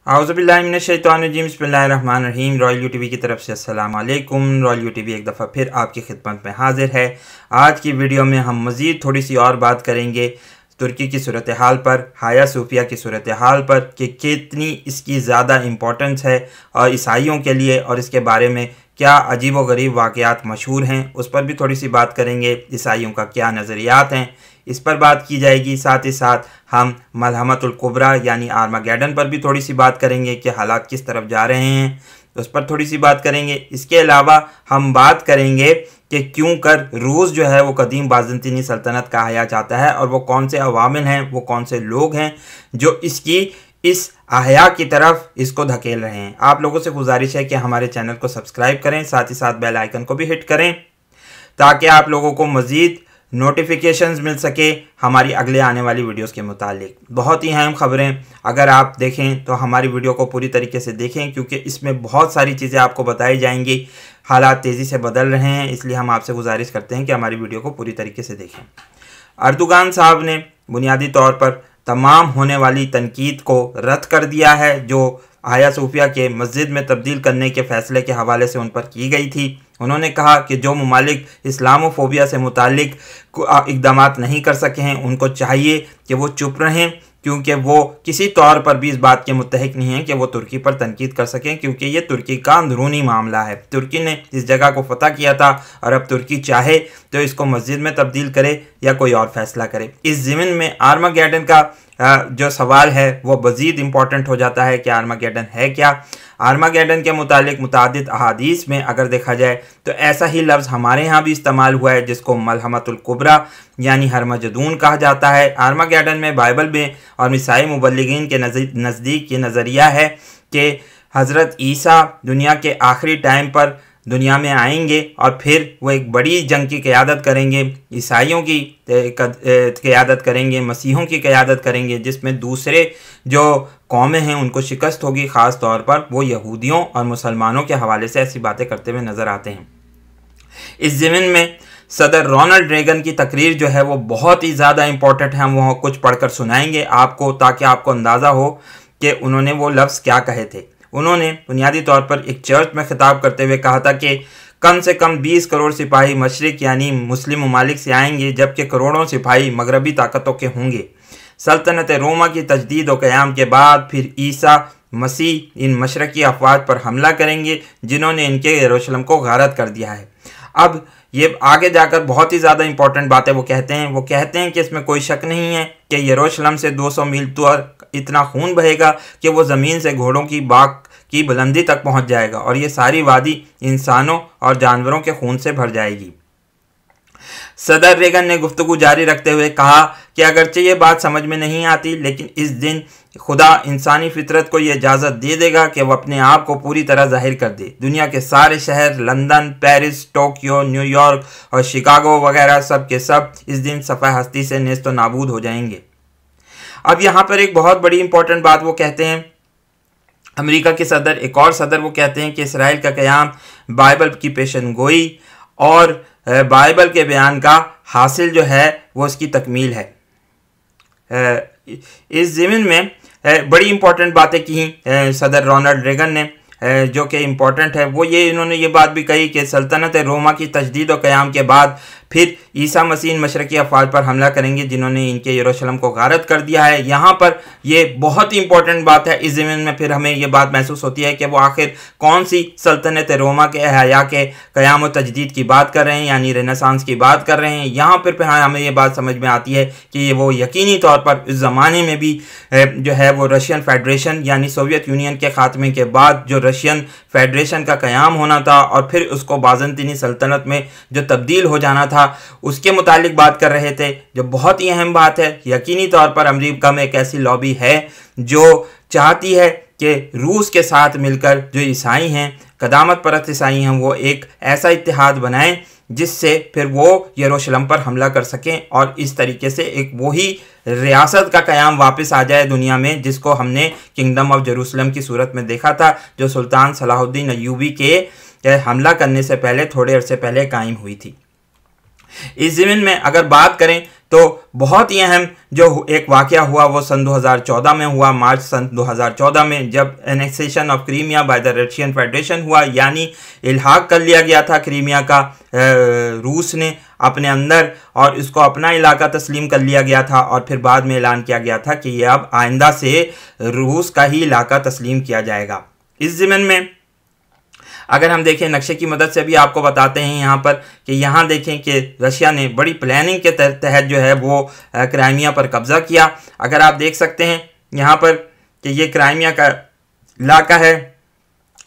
आउज़ुबिल्लाहिमिनश्शैतानिर्रजीम बिस्मिल्लाहिर्रहमानिर्रहीम। Royal UTV की तरफ से अस्सलाम वालेकुम। रॉयल यूटीवी एक दफ़ा फिर आपकी खिदमत में हाजिर है। आज की वीडियो में हम मज़ीद थोड़ी सी और बात करेंगे तुर्की की सूरत हाल पर, हाया सूफिया की सूरत हाल पर कि कितनी इसकी ज़्यादा इम्पोर्टेंस है और ईसाइयों के लिए, और इसके बारे में क्या अजीब व गरीब वाक़यात मशहूर हैं उस पर भी थोड़ी सी बात करेंगे। ईसाइयों का क्या नज़रियात हैं इस पर बात की जाएगी। साथ ही साथ हम मलहमतुल कुबरा यानी आर्मागेडन पर भी थोड़ी सी बात करेंगे कि हालात किस तरफ जा रहे हैं, उस पर थोड़ी सी बात करेंगे। इसके अलावा हम बात करेंगे कि क्यों कर रूस जो है वो कदीम बाज़ंतीनी सल्तनत कहा जाता है और वो कौन से अवामिल हैं, वो कौन से लोग हैं जो इसकी इस अहया की तरफ इसको धकेल रहे हैं। आप लोगों से गुजारिश है कि हमारे चैनल को सब्सक्राइब करें, साथ ही साथ बेल आइकन को भी हिट करें ताकि आप लोगों को मज़ीद नोटिफिकेशंस मिल सके हमारी अगले आने वाली वीडियोस के मुतालिक। बहुत ही अहम खबरें अगर आप देखें तो हमारी वीडियो को पूरी तरीके से देखें, क्योंकि इसमें बहुत सारी चीज़ें आपको बताई जाएंगी। हालात तेज़ी से बदल रहे हैं, इसलिए हम आपसे गुजारिश करते हैं कि हमारी वीडियो को पूरी तरीके से देखें। अर्दोगान साहब ने बुनियादी तौर पर तमाम होने वाली तनकीद को रद्द कर दिया है जो हाया सूफिया के मस्जिद में तब्दील करने के फ़ैसले के हवाले से उन पर की गई थी। उन्होंने कहा कि जो ममालिक इस्लामोफोबिया से मुतालिक इक़दामात नहीं कर सके हैं उनको चाहिए कि वो चुप रहें, क्योंकि वो किसी तौर पर भी इस बात के मुत्तहिक नहीं हैं कि वो तुर्की पर तनकीद कर सकें, क्योंकि ये तुर्की का अंदरूनी मामला है। तुर्की ने इस जगह को फ़तह किया था और अब तुर्की चाहे तो इसको मस्जिद में तब्दील करे या कोई और फ़ैसला करे। इस ज़मीन में आर्मागेडन का जो सवाल है वो मज़ीद इम्पॉर्टेंट हो जाता है कि आर्मागेडन है क्या। आर्मागेडन के मुतालिक मुतादिद अहादीस में अगर देखा जाए तो ऐसा ही लफ्ज़ हमारे यहाँ भी इस्तेमाल हुआ है जिसको मलहमतुल कुबरा यानी हरमजदून कहा जाता है। आर्मागेडन में बाइबल में और ईसाई मुबल्लिगीन के नज़दीक ये नज़रिया है कि हज़रत ईसा दुनिया के आखिरी टाइम पर दुनिया में आएंगे और फिर वो एक बड़ी जंग की क़यादत करेंगे, ईसाइयों की क़यादत करेंगे, मसीहों की क़यादत करेंगे, जिसमें दूसरे जो कौमें हैं उनको शिकस्त होगी। ख़ास तौर पर वो यहूदियों और मुसलमानों के हवाले से ऐसी बातें करते हुए नज़र आते हैं। इस ज़मीन में सदर रोनाल्ड रेगन की तकरीर जो है वो बहुत ही ज़्यादा इम्पोर्टेंट है। हम वहाँ कुछ पढ़कर सुनाएंगे आपको ताकि आपको अंदाज़ा हो कि उन्होंने वो लफ्ज़ क्या कहे थे। उन्होंने बुनियादी तौर पर एक चर्च में खिताब करते हुए कहा था कि कम से कम 20 करोड़ सिपाही मशरिक यानी मुस्लिम ममालिक से आएंगे, जबकि करोड़ों सिपाही मगरबी ताकतों के होंगे। सल्तनत रोमा की तजदीद व क़याम के बाद फिर ईसा मसीह इन मशरकी अफवाज पर हमला करेंगे जिन्होंने इनके यरूशलेम को गारत कर दिया है। अब ये आगे जाकर बहुत ही ज़्यादा इंपॉर्टेंट बातें वो कहते हैं कि इसमें कोई शक नहीं है कि यरूशलेम से 200 मील दूर इतना खून बहेगा कि वो ज़मीन से घोड़ों की बाग की बुलंदी तक पहुंच जाएगा और ये सारी वादी इंसानों और जानवरों के खून से भर जाएगी। सदर रेगन ने गुफ्तगू जारी रखते हुए कहा कि अगरचे ये बात समझ में नहीं आती, लेकिन इस दिन खुदा इंसानी फितरत को ये इजाज़त दे देगा कि वह अपने आप को पूरी तरह जाहिर कर दे। दुनिया के सारे शहर लंदन, पेरिस, टोक्यो, न्यूयॉर्क और शिकागो वगैरह सब के सब इस दिन सफ़ा हस्ती से नेस्त व नाबूद हो जाएंगे। अब यहाँ पर एक बहुत बड़ी इंपॉर्टेंट बात वो कहते हैं, अमेरिका के सदर, एक और सदर वो कहते हैं कि इसराइल का क़याम बाइबल की पेशन गोई और बाइबल के बयान का हासिल जो है वो इसकी तकमील है। इस ज़मीन में बड़ी इंपॉर्टेंट बातें की सदर रोनाल्ड रेगन ने, जो कि इम्पॉर्टेंट है वो ये, इन्होंने ये बात भी कही कि सल्तनत रोमा की तजदीद व क़याम के बाद फिर ईसा मसीह मशरकी अफवाज पर हमला करेंगे जिन्होंने इनके यरूशलेम को गारत कर दिया है। यहाँ पर ये बहुत ही इंपॉर्टेंट बात है। इस ज़मीन में फिर हमें ये बात महसूस होती है कि वो आखिर कौन सी सल्तनत रोमा के हया के क़याम व तजदीद की बात कर रहे हैं, यानी रेनेसांस की बात कर रहे हैं। यहाँ पर हमें ये बात समझ में आती है कि ये वो यकीनी तौर पर इस ज़माने में भी जो है वो रशियन फेडरेशन यानी सोवियत यूनियन के ख़ात्मे के बाद जो रशियन फेडरेशन का क़याम होना था और फिर उसको बाज़ंतीनी सल्तनत में जो तब्दील हो जाना था उसके मुतालिक बात कर रहे थे, जो बहुत ही अहम बात है। यकीनी तौर पर अमेरिका में एक ऐसी लॉबी है जो चाहती है कि रूस के साथ मिलकर जो ईसाई हैं, कदामत परस्त ईसाई हैं, वो एक ऐसा इत्तेहाद बनाएं जिससे फिर वो यरूशलेम पर हमला कर सकें और इस तरीके से एक वही रियासत का क़याम वापस आ जाए दुनिया में जिसको हमने किंगडम ऑफ जेरूसलम की सूरत में देखा था, जो सुल्तान सलाहुद्दीन अय्यूबी के हमला करने से पहले थोड़े अरसे पहले कायम हुई थी। इस ज़मीन में अगर बात करें तो बहुत ही अहम जो एक वाक़या हुआ वो सन 2014 में हुआ, मार्च सन 2014 में, जब annexation of Crimea by the Russian federation हुआ, यानी इल्हाक कर लिया गया था क्रीमिया का रूस ने अपने अंदर, और इसको अपना इलाका तस्लीम कर लिया गया था। और फिर बाद में ऐलान किया गया था कि ये अब आइंदा से रूस का ही इलाका तस्लीम किया जाएगा। इस ज़मीन में अगर हम देखें, नक्शे की मदद से भी आपको बताते हैं यहाँ पर कि यहाँ देखें कि रशिया ने बड़ी प्लानिंग के तहत जो है वो क्राइमिया पर कब्ज़ा किया। अगर आप देख सकते हैं यहाँ पर कि ये क्राइमिया का इलाका है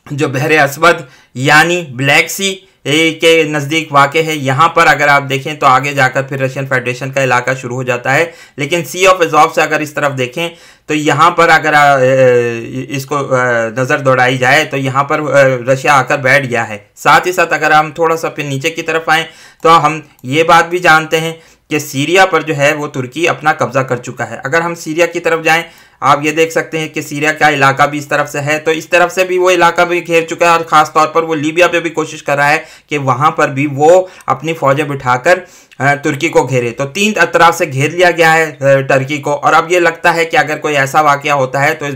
जो बहरे अस्वद यानी ब्लैक सी के नज़दीक वाक़ है। यहाँ पर अगर आप देखें तो आगे जाकर फिर रशियन फेडरेशन का इलाका शुरू हो जाता है, लेकिन सी ऑफ अज़ोव से अगर इस तरफ देखें तो यहाँ पर अगर इसको नज़र दौड़ाई जाए तो यहाँ पर रशिया आकर बैठ गया है। साथ ही साथ अगर हम थोड़ा सा फिर नीचे की तरफ आएँ तो हम ये बात भी जानते हैं कि सीरिया पर जो है वो तुर्की अपना कब्ज़ा कर चुका है। अगर हम सीरिया की तरफ जाएं, आप ये देख सकते हैं कि सीरिया का इलाका भी इस तरफ से है, तो इस तरफ से भी वो इलाका भी घेर चुका है, और ख़ास तौर पर वो लीबिया पे भी कोशिश कर रहा है कि वहाँ पर भी वो अपनी फ़ौजें बिठाकर तुर्की को घेरे। तो 3 अतराफ से घेर लिया गया है टर्की को, और अब ये लगता है कि अगर कोई ऐसा वाक़या होता है तो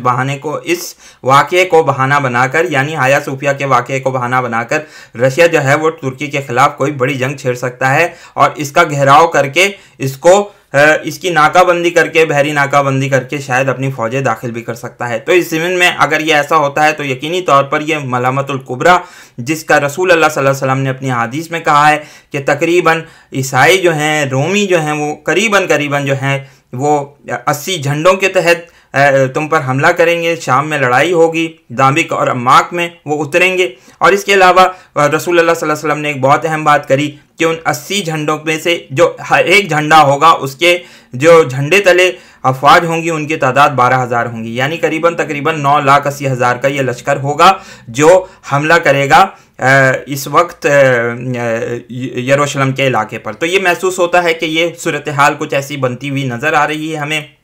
इस वाक़े को बहाना बनाकर, यानी हाया सोफिया के वाक़े को बहाना बनाकर रशिया जो है वो तुर्की के ख़िलाफ़ कोई बड़ी जंग छेड़ सकता है, और इसका घेराव करके इसकी नाकाबंदी करके, बहरी नाकाबंदी करके शायद अपनी फ़ौजें दाखिल भी कर सकता है। तो इस ज़मीन में अगर ये ऐसा होता है तो यकीनी तौर पर यह मलामतुल कुबरा, जिसका रसूल अल्लाह सल्लल्लाहु अलैहि वसल्लम ने अपनी हदीस में कहा है कि तकरीबन ईसाई जो हैं, रोमी जो हैं, वो करीबन जो हैं वो 80 झंडों के तहत तुम पर हमला करेंगे, शाम में लड़ाई होगी, दामिक और अम्माक में वो उतरेंगे। और इसके अलावा रसूल अल्लाह सल्लल्लाहु अलैहि वसल्लम ने एक बहुत अहम बात करी कि उन 80 झंडों में से जो हर एक झंडा होगा उसके जो झंडे तले अफवाज होंगी उनकी तादाद 12,000 होंगी, यानी तकरीबन 9,80,000 का ये लश्कर होगा जो हमला करेगा इस वक्त यरूशलेम के इलाके पर। तो ये महसूस होता है कि ये सूरत हाल कुछ ऐसी बनती हुई नज़र आ रही है हमें।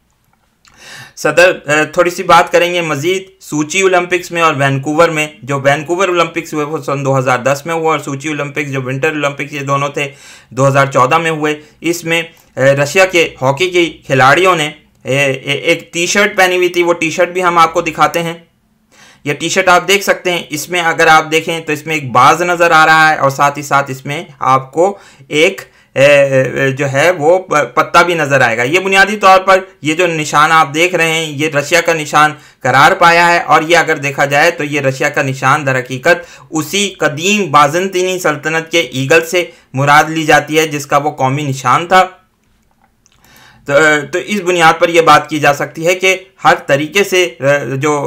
सदर थोड़ी सी बात करेंगे मज़ीद सूची ओलंपिक्स में और वैंकूवर में। जो वैंकूवर ओलंपिक्स हुए वो सन 2010 में हुआ, और सूची ओलंपिक्स जो विंटर ओलंपिक्स ये दोनों थे 2014 में हुए। इसमें रशिया के हॉकी के खिलाड़ियों ने एक टी शर्ट पहनी हुई थी, वो टी शर्ट भी हम आपको दिखाते हैं। ये टी शर्ट आप देख सकते हैं, इसमें अगर आप देखें तो इसमें एक बाज नज़र आ रहा है, और साथ ही साथ इसमें आपको एक जो है वो पत्ता भी नज़र आएगा। ये बुनियादी तौर पर ये जो निशान आप देख रहे हैं ये रशिया का निशान करार पाया है, और ये अगर देखा जाए तो ये रशिया का निशान दर हकीकत उसी कदीम बाज़ंतीनी सल्तनत के ईगल से मुराद ली जाती है जिसका वो कौमी निशान था। तो इस बुनियाद पर यह बात की जा सकती है कि हर तरीके से जो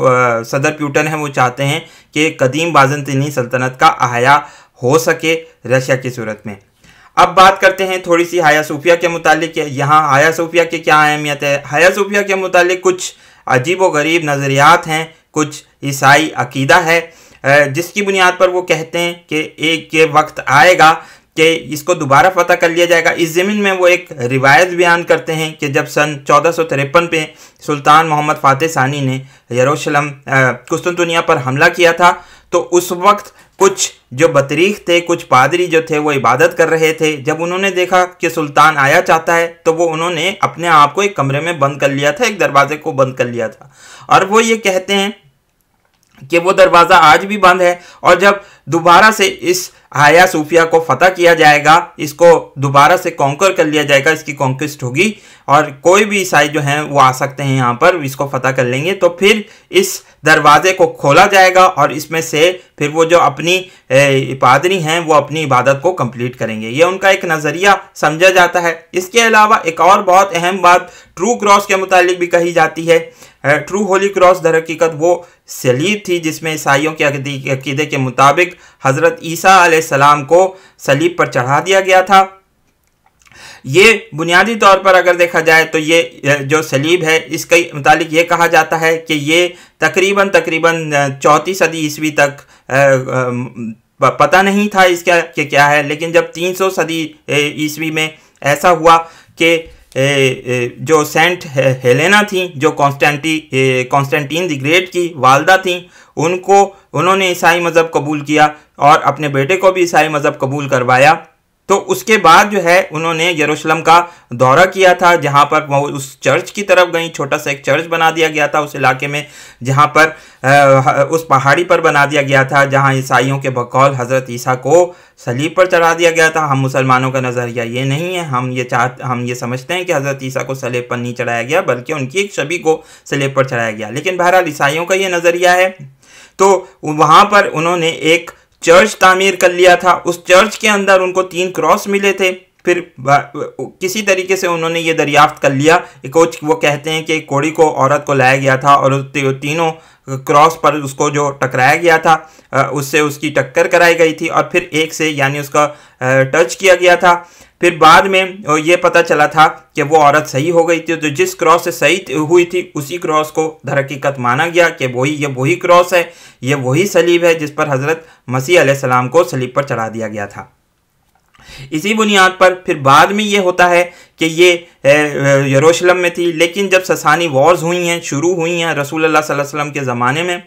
सदर प्यूटन है वो चाहते हैं कि कदीम बाज़ंतीनी सल्तनत का अहया हो सके रशिया की सूरत में। अब बात करते हैं थोड़ी सी हाया सोफिया के मुतालिक। यहाँ हाया सोफिया की क्या अहमियत है। हाया सोफिया के मुतालिक कुछ अजीब व गरीब नज़रियात हैं, कुछ ईसाई अकीदा है जिसकी बुनियाद पर वो कहते हैं कि एक ये वक्त आएगा कि इसको दोबारा फतह कर लिया जाएगा। इस ज़मीन में वो एक रिवायत बयान करते हैं कि जब सन 1453 पे सुल्तान मोहम्मद फ़ातिह सानी ने यरूशलेम कुस्तुनतुनिया पर हमला किया था, तो उस वक्त कुछ जो बतरीख थे, कुछ पादरी जो थे वो इबादत कर रहे थे। जब उन्होंने देखा कि सुल्तान आया चाहता है तो वो उन्होंने अपने आप को एक कमरे में बंद कर लिया था, एक दरवाजे को बंद कर लिया था, और वो ये कहते हैं कि वो दरवाज़ा आज भी बंद है। और जब दोबारा से इस हाया सूफिया को फतह किया जाएगा, इसको दोबारा से कॉन्कर कर लिया जाएगा, इसकी कॉन्क्विस्ट होगी और कोई भी ईसाई जो हैं वो आ सकते हैं यहाँ पर, इसको फतह कर लेंगे, तो फिर इस दरवाजे को खोला जाएगा और इसमें से फिर वो जो अपनी पादरी हैं वो अपनी इबादत को कंप्लीट करेंगे। ये उनका एक नज़रिया समझा जाता है। इसके अलावा एक और बहुत अहम बात ट्रू क्रॉस के मुतालिक भी कही जाती है। ट्रू होली क्रॉस दर हकीकत वो सलीब थी जिसमें ईसाइयों के अकीदे के मुताबिक हज़रत ईसा अलैहिस्सलाम को सलीब पर चढ़ा दिया गया था। ये बुनियादी तौर पर अगर देखा जाए तो ये जो सलीब है इसके मुतालिक ये कहा जाता है कि ये तकरीबन 4वीं सदी ईस्वी तक पता नहीं था इसका कि क्या है, लेकिन जब 300 सदी ईस्वी में ऐसा हुआ कि जो सेंट हेलेना थी, जो कॉन्स्टेंटीन द ग्रेट की वालदा थी, उन्होंने ईसाई मज़हब कबूल किया और अपने बेटे को भी ईसाई मज़हब कबूल करवाया। तो उसके बाद जो है उन्होंने यरूशलेम का दौरा किया था, जहां पर वो उस चर्च की तरफ गई। छोटा सा एक चर्च बना दिया गया था उस इलाके में, जहां पर उस पहाड़ी पर बना दिया गया था जहां ईसाइयों के बकौल हज़रत ईसा को सलीब पर चढ़ा दिया गया था। हम मुसलमानों का नज़रिया ये नहीं है, हम ये समझते हैं कि हज़रत ईसा को सलीब पर नहीं चढ़ाया गया बल्कि उनकी एक छवि को सलीब पर चढ़ाया गया, लेकिन बहरहाल ईसाइयों का ये नज़रिया है। तो वहाँ पर उन्होंने एक चर्च तामीर कर लिया था। उस चर्च के अंदर उनको 3 क्रॉस मिले थे। फिर किसी तरीके से उन्होंने ये दरियाफ्त कर लिया, कुछ वो कहते हैं कि कोड़ी को औरत को लाया गया था और तीनों क्रॉस पर उसको जो टकराया गया था उससे उसकी टक्कर कराई गई थी और फिर एक से यानी उसका टच किया गया था। फिर बाद में ये पता चला था कि वो औरत सही हो गई थी, तो जिस क्रॉस से सही हुई थी उसी क्रॉस को दरहकीकत माना गया कि ये वही क्रॉस है, ये वही सलीब है जिस पर हज़रत मसीह अलैहिस्सलाम को सलीब पर चढ़ा दिया गया था। इसी बुनियाद पर फिर बाद में ये होता है कि ये यरूशलेम में थी, लेकिन जब ससानी वॉर्स हुई हैं, शुरू हुई हैं रसूलुल्लाह सल्लल्लाहु अलैहि वसल्लम के ज़माने में,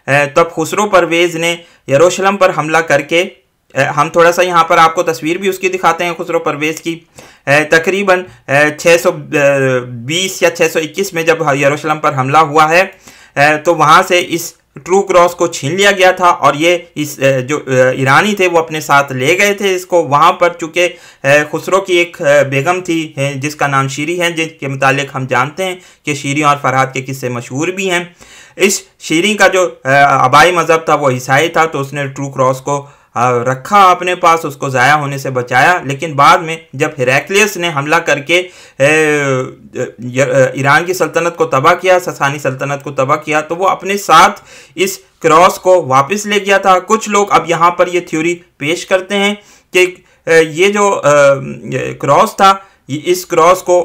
तब खुसरो परवेज़ ने यरूशलेम पर हमला करके, हम थोड़ा सा यहाँ पर आपको तस्वीर भी उसकी दिखाते हैं खुसरो परवेज़ की। तकरीबन 620 या 621 में जब यरूशलेम पर हमला हुआ है तो वहाँ से इस ट्रू क्रॉस को छीन लिया गया था और ये इस जो ईरानी थे वो अपने साथ ले गए थे इसको। वहाँ पर चूँकि खुसरो की एक बेगम थी जिसका नाम शीरी है, जिसके मुतालिक हम जानते हैं कि शीरी और फरहाद के किस्से मशहूर भी हैं। इस शीरी का जो आबाई मज़हब था वो ईसाई था, तो उसने ट्रू क्रॉस को रखा अपने पास, उसको ज़ाया होने से बचाया। लेकिन बाद में जब हेराक्लियस ने हमला करके ईरान की सल्तनत को तबाह किया, ससानी सल्तनत को तबाह किया, तो वो अपने साथ इस क्रॉस को वापस ले गया था। कुछ लोग अब यहाँ पर ये थ्योरी पेश करते हैं कि ये जो क्रॉस था, इस क्रॉस को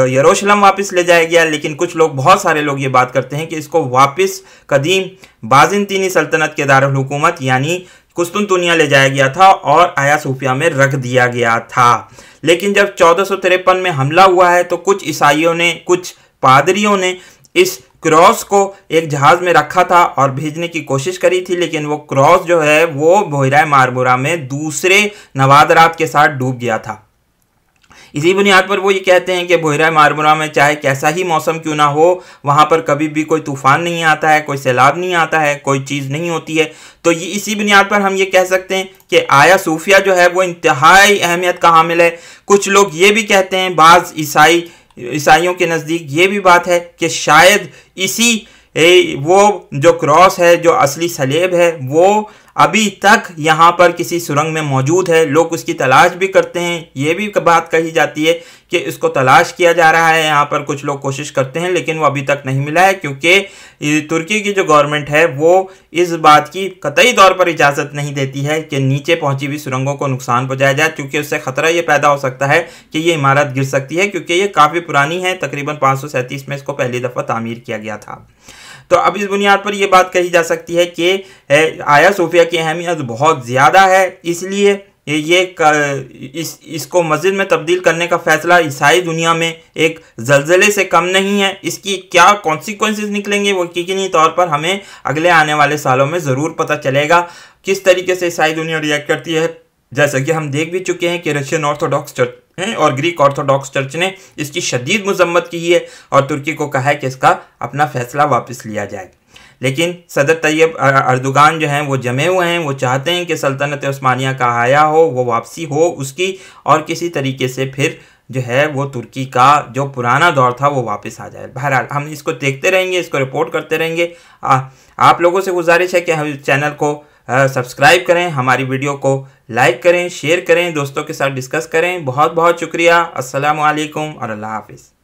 यरूशलेम वापस ले जाया गया, लेकिन कुछ लोग, बहुत सारे लोग ये बात करते हैं कि इसको वापस कदीम बाज़ंतीनी सल्तनत के दारुल हुकूमत यानी कुस्तुनतुनिया ले जाया गया था और आया सूफिया में रख दिया गया था। लेकिन जब 1453 में हमला हुआ है तो कुछ ईसाइयों ने, कुछ पादरियों ने इस क्रॉस को एक जहाज़ में रखा था और भेजने की कोशिश करी थी, लेकिन वो क्रॉस जो है वो बहरा मारमुरा में दूसरे नवादरात के साथ डूब गया था। इसी बुनियाद पर वो ये कहते हैं कि बहरा मारमुरा में चाहे कैसा ही मौसम क्यों ना हो, वहाँ पर कभी भी कोई तूफ़ान नहीं आता है, कोई सैलाब नहीं आता है, कोई चीज़ नहीं होती है। तो ये इसी बुनियाद पर हम ये कह सकते हैं कि आया सूफिया जो है वो इंतहाई अहमियत का हामिल है। कुछ लोग ये भी कहते हैं, बाज़ ईसाइयों के नज़दीक ये भी बात है कि शायद इसी वो जो क्रॉस है, जो असली सलेब है, वो अभी तक यहाँ पर किसी सुरंग में मौजूद है। लोग उसकी तलाश भी करते हैं। ये भी बात कही जाती है कि इसको तलाश किया जा रहा है, यहाँ पर कुछ लोग कोशिश करते हैं, लेकिन वो अभी तक नहीं मिला है, क्योंकि तुर्की की जो गवर्नमेंट है वो इस बात की कतई तौर पर इजाज़त नहीं देती है कि नीचे पहुँची हुई सुरंगों को नुकसान पहुँचाया जाए, क्योंकि उससे ख़तरा ये पैदा हो सकता है कि ये इमारत गिर सकती है, क्योंकि ये काफ़ी पुरानी है। तकरीबन 537 में इसको पहली दफ़ा तामीर किया गया था। तो अब इस बुनियाद पर यह बात कही जा सकती है कि आया सूफिया की अहमियत बहुत ज़्यादा है, इसलिए इसको मस्जिद में तब्दील करने का फ़ैसला ईसाई दुनिया में एक ज़लज़ले से कम नहीं है। इसकी क्या कॉन्सिक्वेंसेस निकलेंगे वो यकीनी तौर पर हमें अगले आने वाले सालों में ज़रूर पता चलेगा, किस तरीके से ईसाई दुनिया रिएक्ट करती है। जैसा कि हम देख भी चुके हैं कि रशियन ऑर्थोडॉक्स चर्च और ग्रीक ऑर्थोडॉक्स चर्च ने इसकी शदीद मजम्मत की है और तुर्की को कहा है कि इसका अपना फ़ैसला वापस लिया जाए। लेकिन सदर तैयब अर्दोगान जो हैं वो जमे हुए हैं, वो चाहते हैं कि सल्तनत उस्मानिया का आया हो, वो वापसी हो उसकी, और किसी तरीके से फिर जो है वो तुर्की का जो पुराना दौर था वो वापस आ जाए। बहरहाल हम इसको देखते रहेंगे, इसको रिपोर्ट करते रहेंगे। आप लोगों से गुजारिश है कि हम चैनल को सब्सक्राइब करें, हमारी वीडियो को लाइक करें, शेयर करें, दोस्तों के साथ डिस्कस करें। बहुत बहुत शुक्रिया। अस्सलामु अलैकुम और अल्लाह हाफिज़।